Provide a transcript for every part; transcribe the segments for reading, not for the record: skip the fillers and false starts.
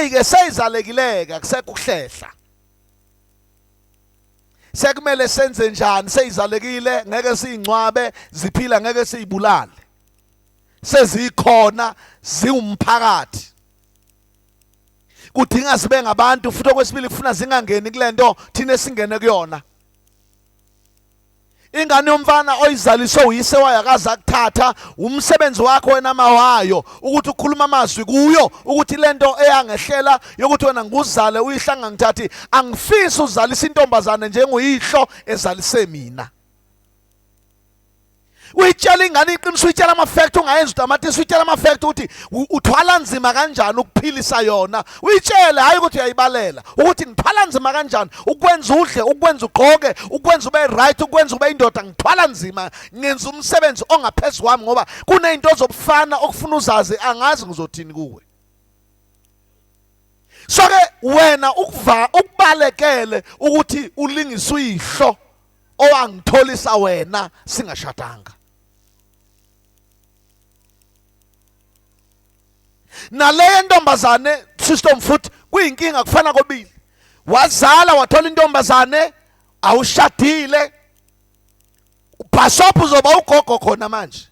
Manje-ke seyizalekileke akusekho ukuhlehla. Sekumele senze njani seyizalekile ngeke siyingcwabe ziphila ngeke siyibulale. Sezikhona ziwumphakathi. Kudinga sibe ngabantu futhi okwesibili kufuna zingangeni kulento thina esingene kuyona. Ingane yomfana oyizaliswe uyise wayo akaza akuthatha umsebenzi wakho wena mawayo ukuthi ukhuluma amazwi kuyo ukuthi lento eyangehlela yokuthi wena nguzale uyihlanga ngithathi angifisi uzalisa intombazane njenguyihlo ezalise mina. Uyitshela ingane iqiniso uyitshela ama-fact ungayenza utamatisi uyitshela ama-fact ukuthi uthwala nzima kanjani ukuphilisa yona. Uyitshele hayi ukuthi uyayibalela ukuthi ngithwala nzima kanjani ukwenza udle ukwenza ugqoke ukwenza ube right ukwenza ube indoda ngithwala nzima ngenza umsebenzi ongaphezulu kwami ngoba kunezinto zobufana okufuna uzazi angazi ngizothini kuwe. So ke wena ukubalekele ukuthi ulingise uyihlo owangitholisa wena singashadanga. Nale ntombazane system futhi kuyinkinga kufana kobili. Wazala wathola intombazane awushadile ubhasophu uzoba ugogo khona manje.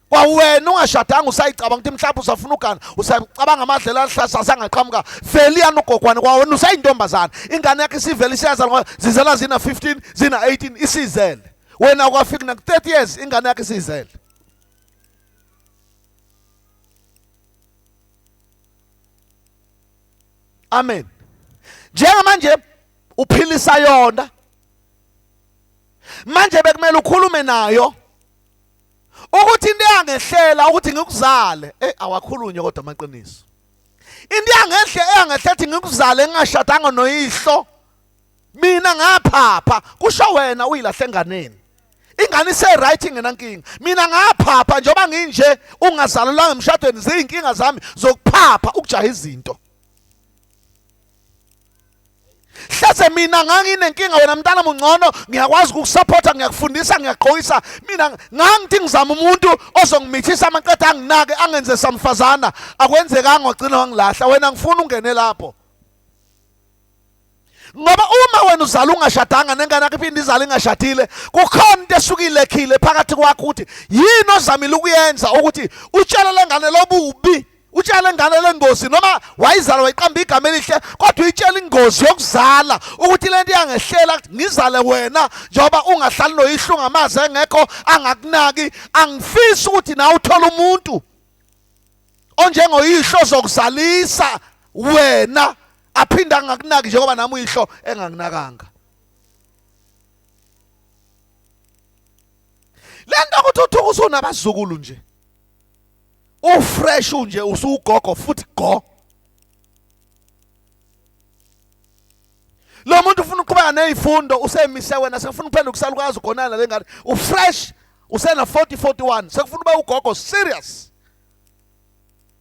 Kwa wena ungashadanga usayicabanga ukuthi mhlawumbe usafuna ugana usacabanga amadlela ahlasa sangaqhamuka vele yana ugogwane kwa wena usayintombazane. Ingane yakhe isivele isiyazala ngoba zizela zina 15 zina 18 isizele. Wena kwafika na 30 years ingane yakhe isizele. Amen. Njengamanje uphilisa yona. Manje bekumele ukhulume nayo ukuthi into yangehlela ukuthi ngikuzale awakhulunywe kodwa amaqiniso. Into yangehlethi ngikuzale ngingashadanga noyihlo. Mina ngaphapha kusho wena uyilahle enganeni. Ingane ise right ngenankinga. Mina ngaphapha njoba nginje ungazalelanga emshadweni ziyinkinga zami zokuphapha ukujaha izinto. Hleze mina nganginenkinga wena mntana mungcono ngiyakwazi ukusupporta ngiyakufundisa ngiyaqhokisa mina ngangithi ngizama umuntu ozongimithisa amaqeda anginake angenze samfazana akwenzekanga wagcina wangilahla wena ngifuna ungene lapho. Ngoba uma wena uzala ungashadanga nengane yakho iphinde izala ingashadile kukhona into esukilekhile phakathi kwakho ukuthi yini ozamile ukuyenza ukuthi utshela lengane lobubi. Utshela ingane lengozi noma wayizala wayiqamba igama elihle kodwa uyitshela ingozi yokuzala ukuthi lento yangehlela ngizale wena njoba ungahlali noyihlunga amazi engekho angakunaki. Angifisi ukuthi na uthola umuntu onjengoyihlo zokuzalisa wena aphinda angakunaki njengoba nami uyihlo engakunakanga. Lento ukuthi uthuka usunabazukulu nje ufresh unje usugogo futhi go. Lo muntu ufuna ukuqhubeka nezifundo usemise wena sekufuna kuphela ukusalukwazi ugonana lengane ufresh usena 40-41 sekufuna ube ugogo serious.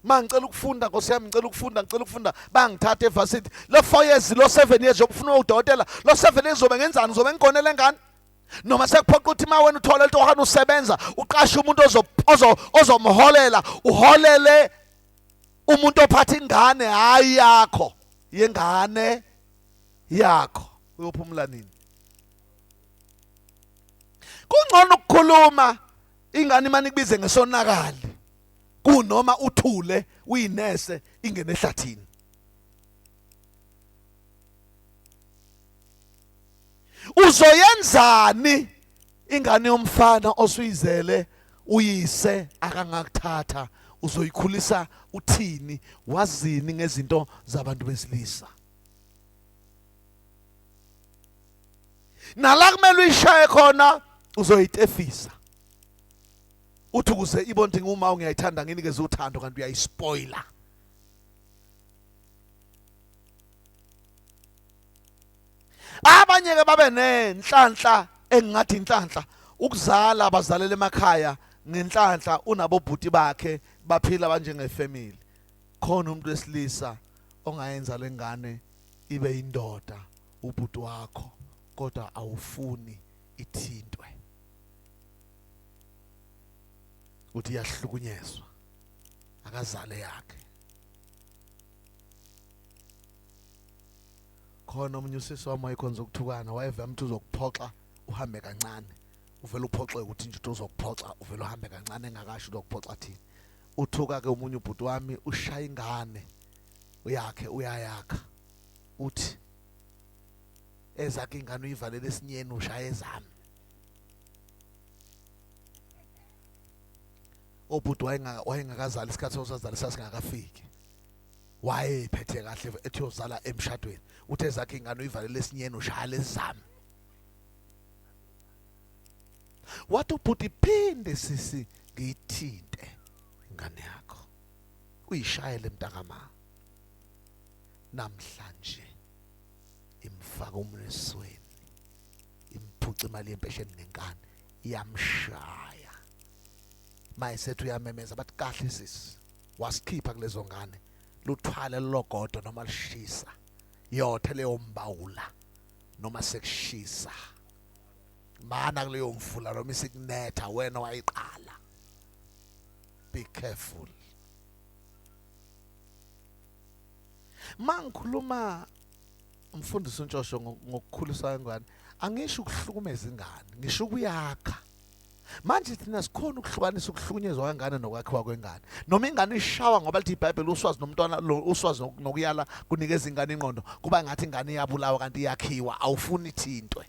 Mangicela ukufunda Nkosi yami ngicela ukufunda bangithatha evarsity lo 4 years lo 7 years yokufuna udokotela lo 7 years zobe ngenzani zobe ngigonele ngane. Noma sekuphoqa ukuthi ma wena uthola into ohana usebenza uqashe umuntu ozomholela uholele umuntu ophatha ingane hayi yakho yengane yakho uyophumula nini. Kungcono ukukhuluma ingane manje kubize ngesonakali kunoma uthule uyinese ingene ehlathini. Uzoyenzani ingane yomfana osuyizele uyise akangakuthatha uzoyikhulisa uthini wazini ngezinto zabantu besilisa. Nala kumele uyishaye khona uzoyitefisa uthi ukuze ibonke nguma ungiyayithanda nginikeze uthando kanti uyayispoiler. Abanye ke babe nenhlanhla engathi inhlanhla ukuzala abazalele emakhaya ngenhlanhla unabo bhuti bakhe baphila banjenge family. Khona umuntu wesilisa ongayenza lengane ibe indoda ubhuti wakho kodwa awufuni ithintwe. Uthi uyahlukunyezwa akazale yakhe. khona omunye usisi wami wayekhonza ukuthukana wayevama ukuthi uzokuphoxa uhambe kancane uvela uphoxe ukuthi nje uzokuphoxa uvela uhambe kancane engakasho uzokuphoxa thini uthuka ke omunye ubhuti wami ushaya ingane uyakhe uyayakha uthi ezakhe ingane uyivalele esinyeni ushaya ezami obhuti wayengakazali isikhathi sosazali sasingakafiki wayephethe kahle ethi uzala emshadweni uthe zakhe ingane uyivalele esinyeni ushaya lezami wathi ubhuti phinde sisi ngithinte ingane yakho uyishayele mntakama namhlanje imfaka umnesweni imphuca imali yempesheni nenkani iyamshaya mayisethu uyamemeza bathi kahle sisi wasikhipha kulezo ngane luthwale logodo noma lishisa yothe leyo mbawula noma sekushisa mana kuleyo mfula noma isikunetha wena wayiqala be careful mangikhuluma umfundisi uNtshosho ngokukhulisa ingane angisho ukuhlukumeza ingane ngisho ukuyakha manje thina sikhona ukuhlukanisa ukuhlukunyezwa kwengane nokwakhiwa kwengane noma ingane ishawa ngoba lithi iBhayibheli uswazi nomntwana uswazi nokuyala kunikeza ingane ingqondo kuba ngathi ingane iyabulawa kanti iyakhiwa awufuni ithintwe